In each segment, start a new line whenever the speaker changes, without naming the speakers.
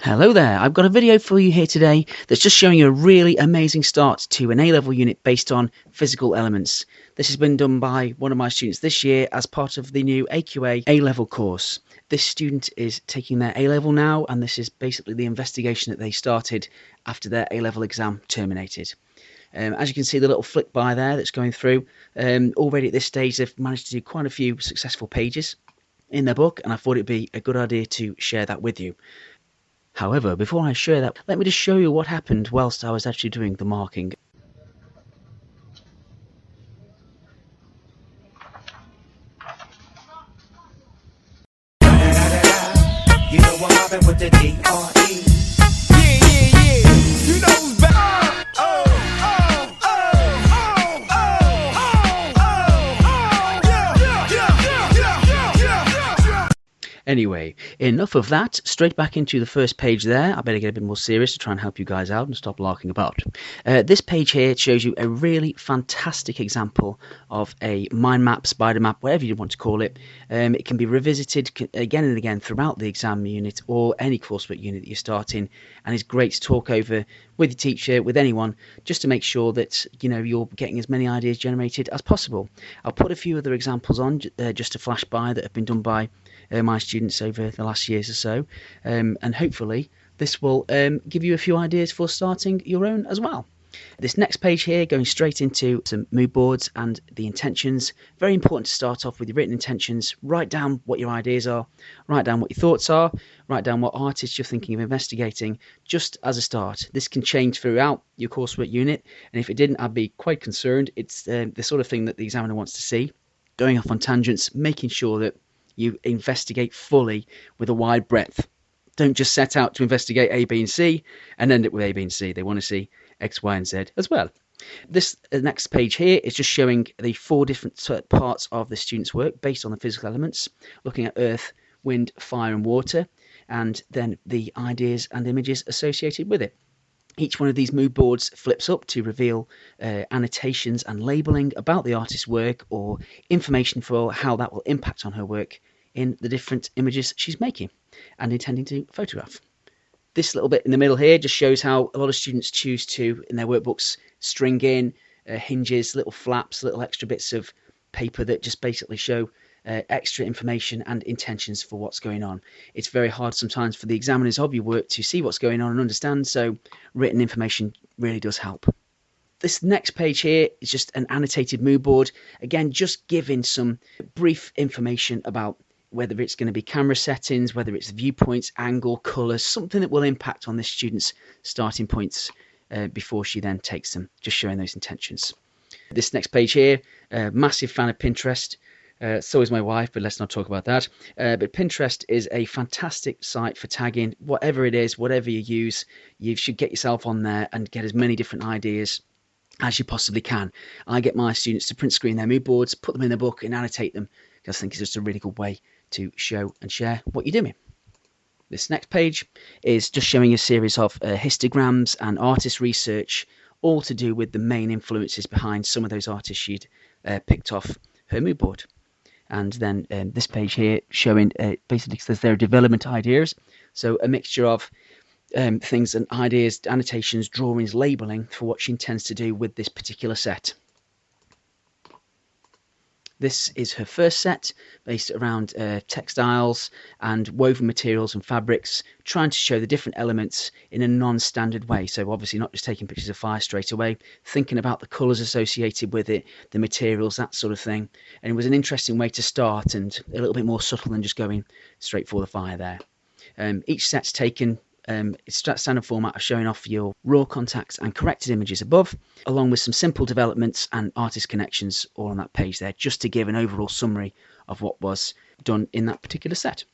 Hello there, I've got a video for you here today that's just showing you a really amazing start to an A-level unit based on physical elements. This has been done by one of my students this year as part of the new AQA A-level course. This student is taking their A-level now, and this is basically the investigation that they started after their A-level exam terminated. As you can see, the little flick by there that's going through, already at this stage they've managed to do quite a few successful pages in their book, and I thought it'd be a good idea to share that with you. However, before I share that, let me just show you what happened whilst I was actually doing the marking.
You know what happened with the D.R.E. You know who's back.
Anyway, enough of that. Straight back into the first page there. I better get a bit more serious to try and help you guys out and stop larking about. This page here shows you a really fantastic example of a mind map, spider map, whatever you want to call it. It can be revisited again and again throughout the exam unit or any coursework unit that you're starting, and it's great to talk over with your teacher, with anyone, just to make sure that you're getting as many ideas generated as possible. I'll put a few other examples on just to flash by that have been done by my students over the last years or so, and hopefully this will give you a few ideas for starting your own as well. This next page here, going straight into some mood boards and the intentions. Very important to start off with your written intentions. Write down what your ideas are, write down what your thoughts are, write down what artists you're thinking of investigating, just as a start. This can change throughout your coursework unit, and if it didn't, I'd be quite concerned. It's the sort of thing that the examiner wants to see. Going off on tangents, making sure that you investigate fully with a wide breadth. Don't just set out to investigate A, B, and C and end up with A, B, and C. They want to see X, Y, and Z as well. This next page here is just showing the 4 different parts of the student's work based on the physical elements, looking at earth, wind, fire, and water, and then the ideas and images associated with it. Each one of these mood boards flips up to reveal annotations and labelling about the artist's work or information for how that will impact on her work in the different images she's making and intending to photograph. This little bit in the middle here just shows how a lot of students choose to, in their workbooks, string in hinges, little flaps, little extra bits of paper that just basically show extra information and intentions for what's going on. It's very hard sometimes for the examiners of your work to see what's going on and understand, so written information really does help. This next page here is just an annotated mood board, again just giving some brief information about whether it's going to be camera settings, whether it's viewpoints, angle, colours, something that will impact on this student's starting points before she then takes them, just showing those intentions. This next page here, massive fan of Pinterest. So is my wife, but let's not talk about that. But Pinterest is a fantastic site for tagging. Whatever it is, whatever you use, you should get yourself on there and get as many different ideas as you possibly can. I get my students to print screen their mood boards, put them in their book and annotate them, because I think it's just a really good way to show and share what you're doing. This next page is just showing a series of histograms and artist research, all to do with the main influences behind some of those artists she'd picked off her mood board. And then this page here showing basically says their development ideas, so a mixture of things and ideas, annotations, drawings, labelling for what she intends to do with this particular set. This is her first set, based around textiles and woven materials and fabrics, trying to show the different elements in a non-standard way. So obviously not just taking pictures of fire straight away, thinking about the colours associated with it, the materials, that sort of thing. And it was an interesting way to start and a little bit more subtle than just going straight for the fire there. Each set's taken it's standard format of showing off your raw contacts and corrected images above, along with some simple developments and artist connections all on that page there, just to give an overall summary of what was done in that particular set.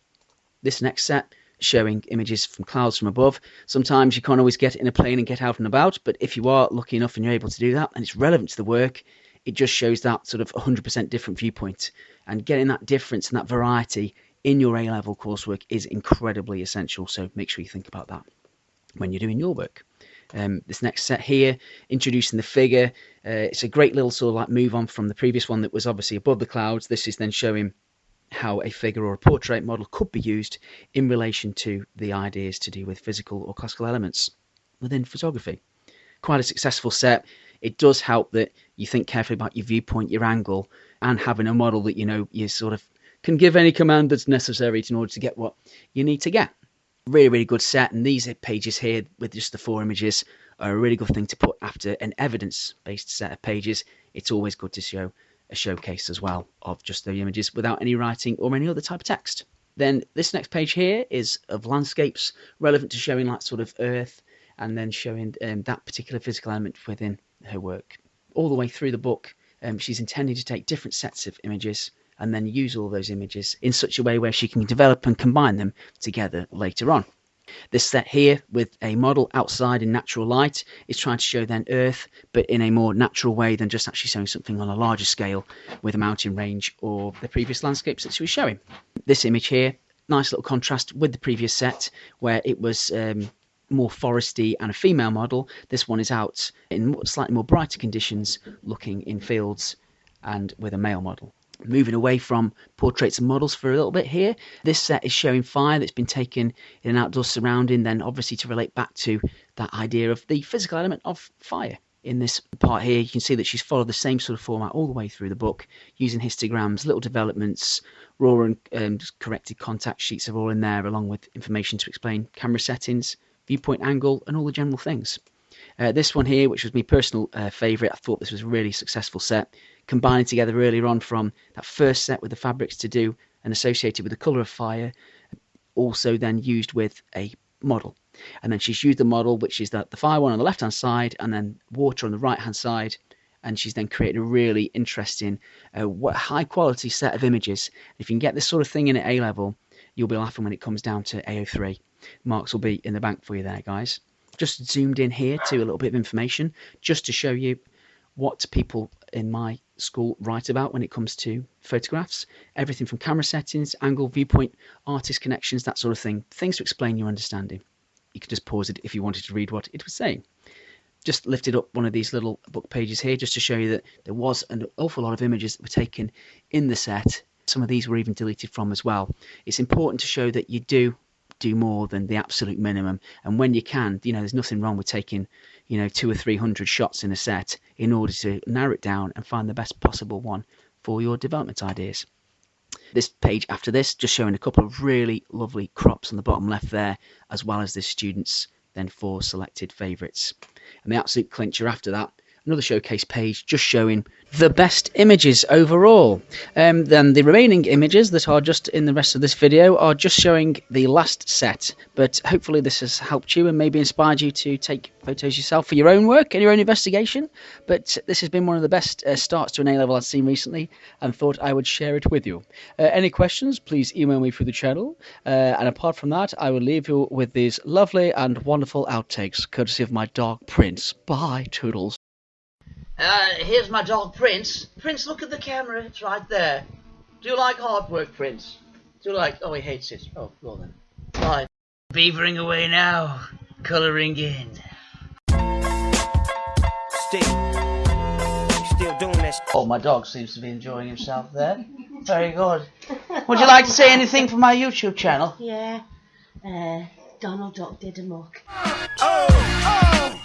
This next set showing images from clouds from above. Sometimes you can't always get in a plane and get out and about, but if you are lucky enough and you're able to do that and it's relevant to the work, it just shows that sort of 100% different viewpoint, and getting that difference and that variety in your A-level coursework is incredibly essential, so make sure you think about that when you're doing your work. This next set here, introducing the figure. It's a great little sort of like move on from the previous one that was obviously above the clouds. This is then showing how a figure or a portrait model could be used in relation to the ideas to do with physical or classical elements within photography. Quite a successful set. It does help that you think carefully about your viewpoint, your angle, and having a model that you sort of can give any command that's necessary in order to get what you need to get. Really, really good set, and these pages here with just the 4 images are a really good thing to put after an evidence-based set of pages. It's always good to show a showcase as well of just the images without any writing or any other type of text. Then this next page here is of landscapes, relevant to showing like sort of earth, and then showing that particular physical element within her work. All the way through the book, she's intending to take different sets of images and then use all those images in such a way where she can develop and combine them together later on. This set here with a model outside in natural light is trying to show then Earth, but in a more natural way than just actually showing something on a larger scale with a mountain range or the previous landscapes that she was showing. This image here, nice little contrast with the previous set where it was more foresty and a female model. This one is out in slightly more brighter conditions, looking in fields and with a male model. Moving away from portraits and models for a little bit here, this set is showing fire that's been taken in an outdoor surrounding, then obviously to relate back to that idea of the physical element of fire. In this part here, you can see that she's followed the same sort of format all the way through the book, using histograms, little developments, raw and corrected contact sheets are all in there, along with information to explain camera settings, viewpoint angle, and all the general things. This one here, which was my personal favourite, I thought this was a really successful set, combining together earlier on from that first set with the fabrics to do and associated with the colour of fire, also then used with a model. And then she's used the model, which is the fire one on the left hand side and then water on the right hand side, and she's then created a really interesting high quality set of images. If you can get this sort of thing in at A level, you'll be laughing when it comes down to AO3. Marks will be in the bank for you there, guys. Just zoomed in here to a little bit of information just to show you what people in my school write about when it comes to photographs. Everything from camera settings, angle, viewpoint, artist connections, that sort of thing. Things to explain your understanding. You could just pause it if you wanted to read what it was saying. Just lifted up one of these little book pages here just to show you that there was an awful lot of images that were taken in the set. Some of these were even deleted from as well. It's important to show that you do more than the absolute minimum, and when you can, there's nothing wrong with taking 200 or 300 shots in a set in order to narrow it down and find the best possible one for your development ideas. This page after this just showing a couple of really lovely crops on the bottom left there, as well as the students then 4 selected favourites. And the absolute clincher after that, another showcase page just showing the best images overall. Then the remaining images that are just in the rest of this video are just showing the last set, but hopefully this has helped you and maybe inspired you to take photos yourself for your own work and your own investigation. But this has been one of the best starts to an A-level I've seen recently, and thought I would share it with you. Any questions, please email me through the channel, and apart from that, I will leave you with these lovely and wonderful outtakes courtesy of my dog Prince. Bye, Toodles.
Here's my dog, Prince. Prince, look at the camera. It's right there. Do you like hard work, Prince? Do you like... Oh, he hates it. Oh, well then. Bye. Beavering away now. Colouring in.
Still doing that.
Oh, my dog seems to be enjoying himself there. Very good. Would you like to say anything for my YouTube channel?
Yeah. Donald Duck did a muck.
Oh, oh.